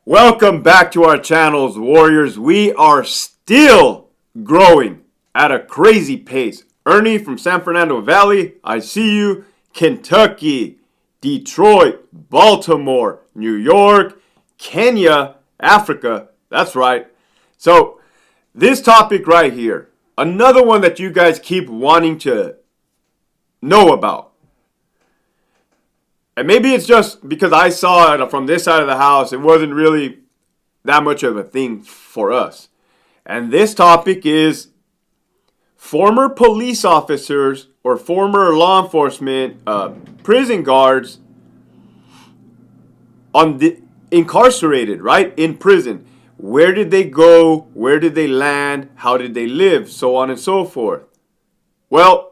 Welcome back to our channels, Warriors. We are still growing at a crazy pace. Ernie from San Fernando Valley, I see you. Kentucky, Detroit, Baltimore, New York, Kenya, Africa. That's right. So, this topic right here, another one that you guys keep wanting to know about. And maybe it's just because I saw it from this side of the house, it wasn't really that much of a thing for us. And this topic is former police officers or former law enforcement prison guards on the incarcerated, right? In prison. Where did they go? Where did they land? How did they live? So on and so forth. Well,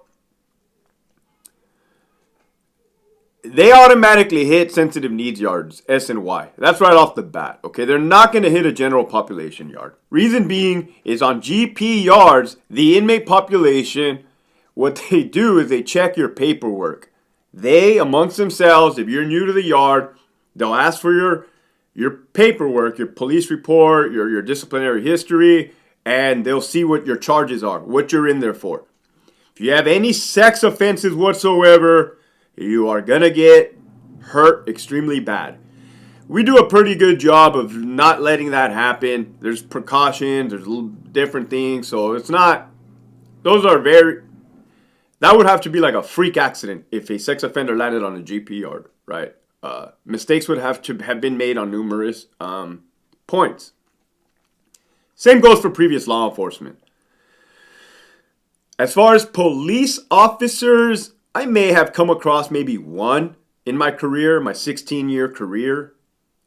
they automatically hit sensitive needs yards, S and Y. That's right off the bat, okay? They're not going to hit a general population yard. Reason being is on GP yards, the inmate population, what they do is they check your paperwork. They, amongst themselves, if you're new to the yard, they'll ask for your paperwork, your police report, your disciplinary history, and they'll see what your charges are, what you're in there for. If you have any sex offenses whatsoever, you are going to get hurt extremely bad. We do a pretty good job of not letting that happen. There's precautions, there's different things. So it's not, those are very, that would have to be like a freak accident if a sex offender landed on a GP yard, right? Mistakes would have to have been made on numerous points. Same goes for previous law enforcement. As far as police officers, I may have come across maybe one in my career, my 16-year career,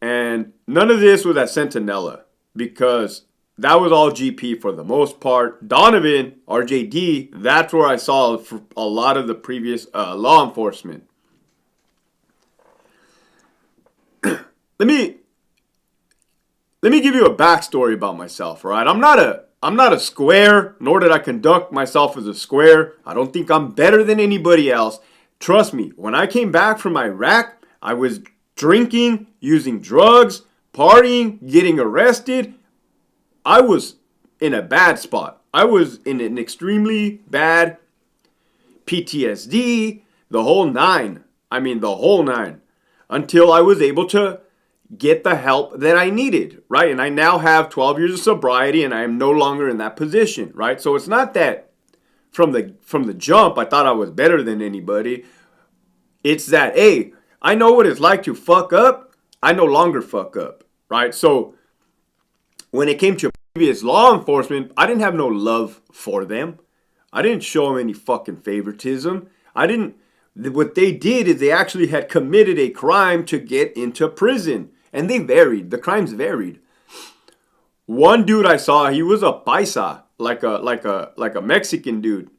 and none of this was at Centinela because that was all GP for the most part. Donovan, RJD, that's where I saw a lot of the previous law enforcement. Let me give you a backstory about myself, all right? I'm not a square, nor did I conduct myself as a square. I don't think I'm better than anybody else. Trust me, when I came back from Iraq, I was drinking, using drugs, partying, getting arrested. I was in a bad spot. I was in an extremely bad PTSD, the whole nine. I mean, the whole nine. Until I was able to get the help that I needed, right? And I now have 12 years of sobriety and I am no longer in that position, right? So it's not that from the jump I thought I was better than anybody. It's that, hey, I know what it's like to fuck up. I no longer fuck up, right? So when it came to previous law enforcement, I didn't have no love for them. I didn't show them any fucking favoritism. What they did is they actually had committed a crime to get into prison. And they varied. The crimes varied. One dude I saw, he was a paisa, like a Mexican dude.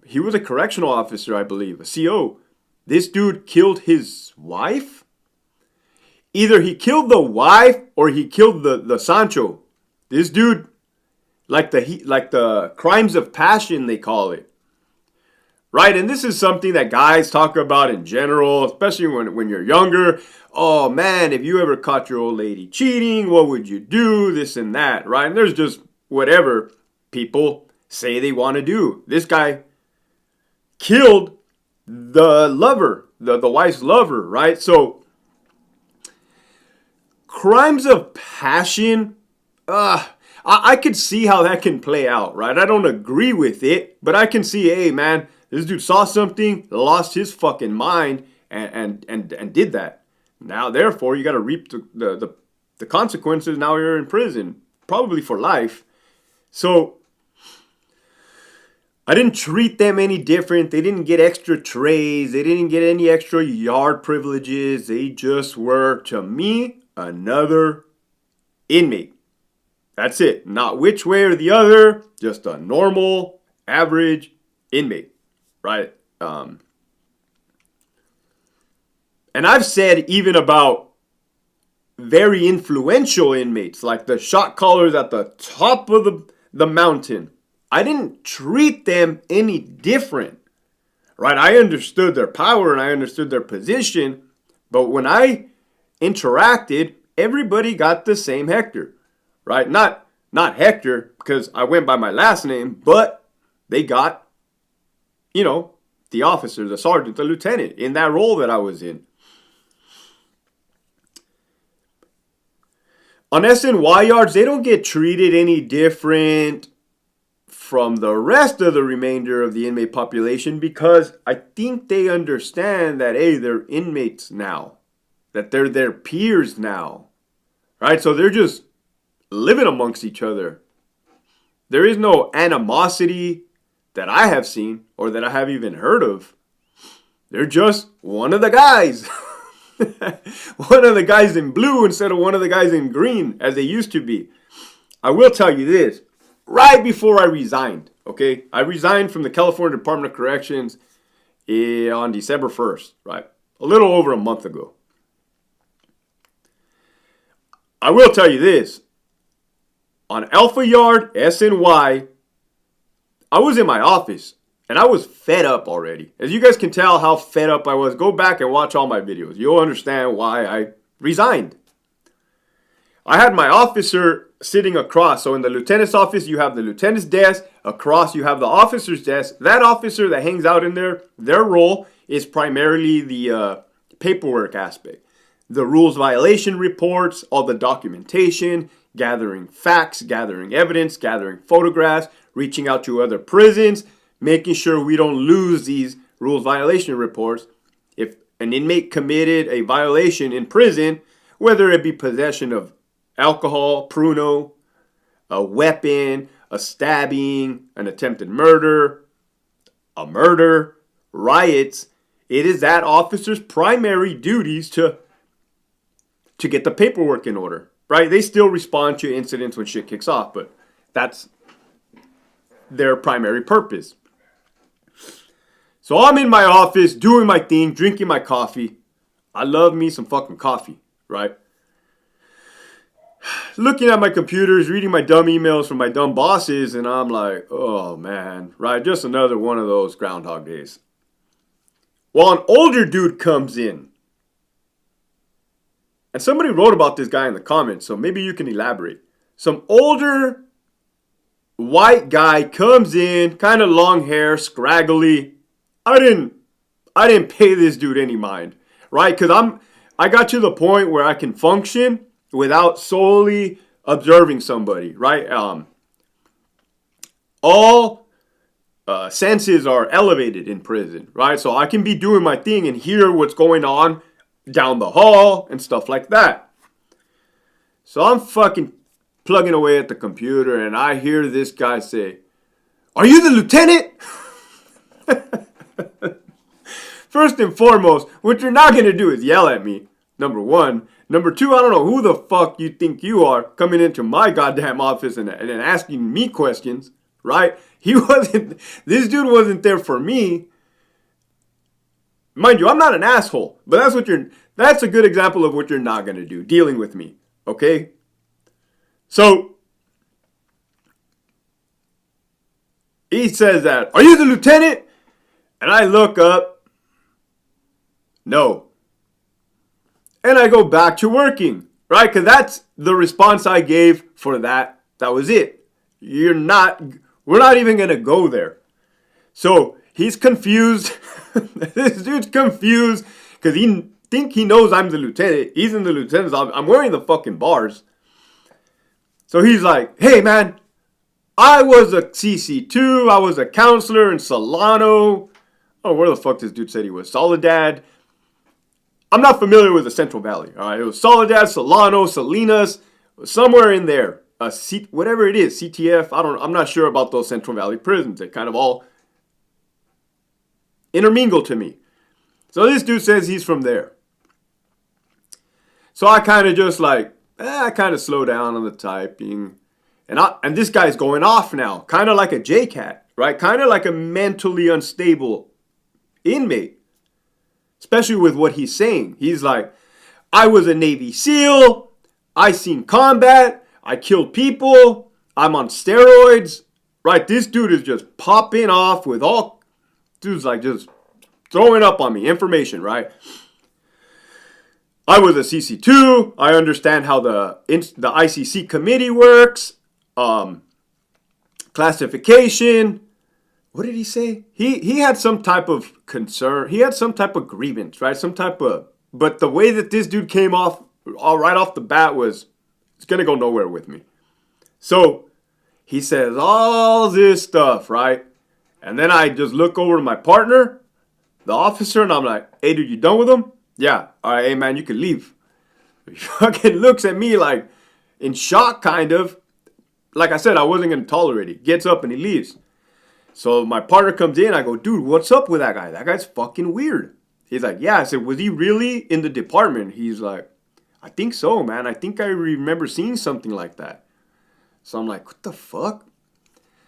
He was a correctional officer, I believe, a CO. This dude killed his wife. Either he killed the wife or he killed the Sancho. This dude, like the crimes of passion, they call it. Right, and this is something that guys talk about in general, especially when you're younger. Oh man, if you ever caught your old lady cheating, what would you do? This and that, right? And there's just whatever people say they want to do. This guy killed the lover, the wife's lover, right? So, crimes of passion, I could see how that can play out, right? I don't agree with it, but I can see, hey man, this dude saw something, lost his fucking mind, and did that. Now, therefore, you got to reap the consequences. Now you're in prison, probably for life. So, I didn't treat them any different. They didn't get extra trays. They didn't get any extra yard privileges. They just were, to me, another inmate. That's it. Not which way or the other, just a normal, average inmate. Right? And I've said even about very influential inmates, like the shot callers at the top of the mountain. I didn't treat them any different. Right? I understood their power and I understood their position. But when I interacted, everybody got the same Hector, right? Not Hector because I went by my last name, but they got, the officer, the sergeant, the lieutenant in that role that I was in. On SNY yards, they don't get treated any different from the rest of the remainder of the inmate population because I think they understand that, hey, they're inmates now, that they're their peers now, right? So they're just living amongst each other. There is no animosity that I have seen or that I have even heard of. They're just one of the guys. One of the guys in blue instead of one of the guys in green as they used to be. I will tell you this. Right before I resigned, okay? I resigned from the California Department of Corrections on December 1st, right? A little over a month ago. I will tell you this. On Alpha Yard, SNY, I was in my office and I was fed up already. As you guys can tell how fed up I was, go back and watch all my videos. You'll understand why I resigned. I had my officer sitting across. So in the lieutenant's office, you have the lieutenant's desk. Across, you have the officer's desk. That officer that hangs out in there, their role is primarily the paperwork aspect. The rules violation reports, all the documentation, gathering facts, gathering evidence, gathering photographs, reaching out to other prisons, making sure we don't lose these rules violation reports. If an inmate committed a violation in prison, whether it be possession of alcohol, pruno, a weapon, a stabbing, an attempted murder, a murder, riots, it is that officer's primary duties to get the paperwork in order, right? They still respond to incidents when shit kicks off, but that's their primary purpose. So I'm in my office doing my thing, drinking my coffee. I love me some fucking coffee, right? Looking at my computers, reading my dumb emails from my dumb bosses, and I'm like, oh man, right? Just another one of those Groundhog Days. Well, an older dude comes in. And somebody wrote about this guy in the comments, so maybe you can elaborate. Some older white guy comes in, kind of long hair, scraggly. I didn't pay this dude any mind, right? Because I got to the point where I can function without solely observing somebody, right? All senses are elevated in prison, right? So I can be doing my thing and hear what's going on down the hall and stuff like that. So I'm fucking plugging away at the computer and I hear this guy say, "Are you the lieutenant?" First and foremost, what you're not going to do is yell at me, number one. Number two, I don't know who the fuck you think you are coming into my goddamn office and asking me questions, right? This dude wasn't there for me. Mind you, I'm not an asshole, but that's a good example of what you're not going to do, dealing with me, okay? So, he says that, "Are you the lieutenant?" And I look up, no. And I go back to working, right? Because that's the response I gave for that. That was it. We're not even going to go there. So, he's confused. This dude's confused because he knows I'm the lieutenant. He's in the lieutenant's office. I'm wearing the fucking bars. So he's like, "Hey man, I was a CC2. I was a counselor in Solano." Oh, where the fuck this dude said he was? Soledad. I'm not familiar with the Central Valley. All right, it was Soledad, Solano, Salinas, somewhere in there. Whatever it is, CTF. I'm not sure about those Central Valley prisons. They kind of all intermingle to me. So this dude says he's from there. So I kind of just I kind of slow down on the typing. And this guy's going off now. Kind of like a J-Cat, right? Kind of like a mentally unstable inmate. Especially with what he's saying. He's like, "I was a Navy SEAL. I seen combat. I killed people. I'm on steroids." Right? This dude is just popping off with all... Dude's like just throwing up on me. Information, right? I was a CC2. I understand how the ICC committee works. Classification. What did he say? He had some type of concern. He had some type of grievance, right? Some type of. But the way that this dude came off, all right off the bat, was it's gonna go nowhere with me. So he says all this stuff, right? And then I just look over to my partner, the officer, and I'm like, "Hey, dude, you done with him?" Yeah. All right, hey man, you can leave. He fucking looks at me like in shock, kind of. Like I said, I wasn't gonna tolerate it. Gets up and he leaves. So my partner comes in. I go, dude, what's up with that guy? That guy's fucking weird. He's like, yeah. I said, was he really in the department? He's like, I think so, man. I think I remember seeing something like that. So I'm like, what the fuck?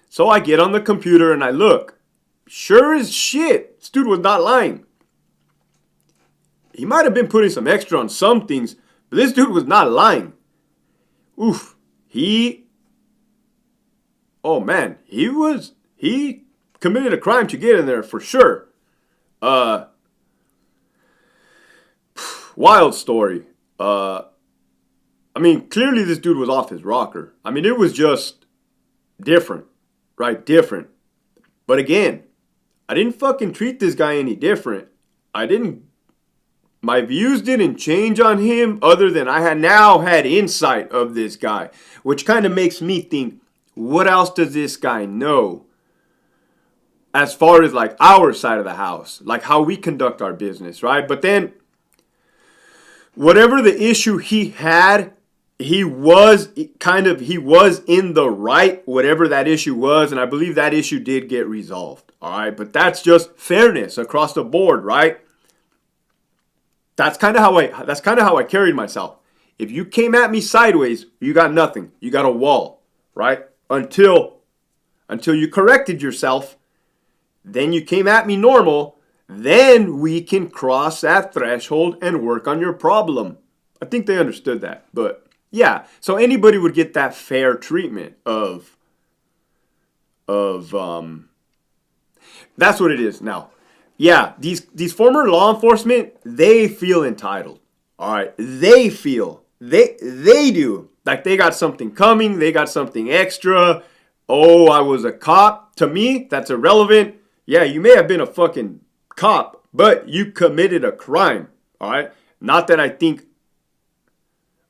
So I get on the computer and I look. Sure as shit, this dude was not lying. He might have been putting some extra on some things, but this dude was not lying. Oof. Oh man, he committed a crime to get in there for sure. Wild story. I mean, clearly this dude was off his rocker. I mean, it was just different, right? Different. But again, I didn't fucking treat this guy any different. My views didn't change on him other than I had now had insight of this guy, which kind of makes me think, what else does this guy know as far as like our side of the house, like how we conduct our business, right? But then whatever the issue he had, he was in the right, whatever that issue was, and I believe that issue did get resolved. All right, but that's just fairness across the board, right? That's kind of how I carried myself. If you came at me sideways, you got nothing. You got a wall, right? Until you corrected yourself, then you came at me normal, then we can cross that threshold and work on your problem. I think they understood that. But yeah, so anybody would get that fair treatment of that's what it is now. Yeah, these former law enforcement, they feel entitled. All right, they do like they got something coming, they got something extra. Oh, I was a cop. To me, that's irrelevant. Yeah, you may have been a fucking cop, but you committed a crime. All right, not that I think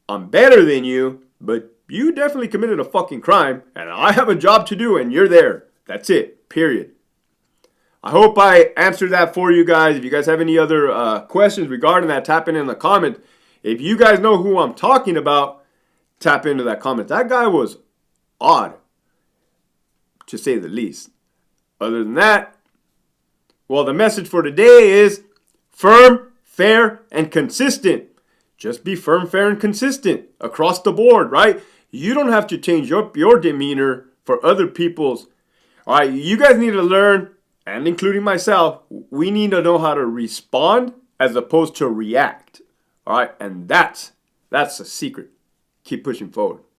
I'm better than you, but you definitely committed a fucking crime, and I have a job to do, and you're there. That's it. Period. I hope I answered that for you guys. If you guys have any other questions regarding that, tap in the comment. If you guys know who I'm talking about, tap into that comment. That guy was odd, to say the least. Other than that, well, the message for today is firm, fair, and consistent. Just be firm, fair, and consistent across the board, right? You don't have to change up your demeanor for other people's. All right, you guys need to learn, and including myself, we need to know how to respond as opposed to react. All right, and that's the secret. Keep pushing forward.